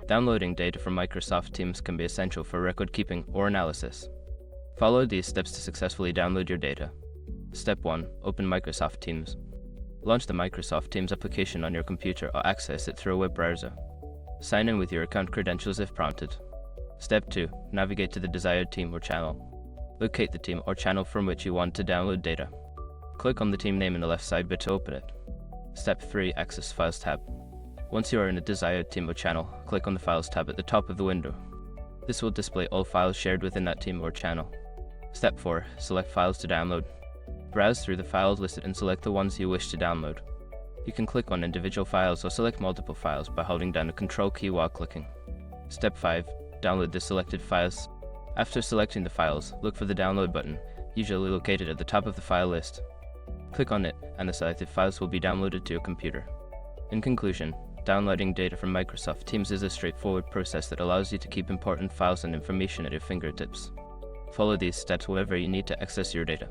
Downloading data from Microsoft Teams can be essential for record keeping or analysis. Follow these steps to successfully download your data. Step 1. Open Microsoft Teams. Launch the Microsoft Teams application on your computer or access it through a web browser. Sign in with your account credentials if prompted. Step 2. Navigate to the desired team or channel. Locate the team or channel from which you want to download data. Click on the team name in the left side bar to open it. Step 3. Access Files tab. Once you are in a desired team or channel, click on the Files tab at the top of the window. This will display all files shared within that team or channel. Step 4. Select files to download. Browse through the files listed and select the ones you wish to download. You can click on individual files or select multiple files by holding down the Control key while clicking. Step 5. Download the selected files. After selecting the files, look for the download button, usually located at the top of the file list. Click on it, and the selected files will be downloaded to your computer. In conclusion, downloading data from Microsoft Teams is a straightforward process that allows you to keep important files and information at your fingertips. Follow these steps whenever you need to access your data.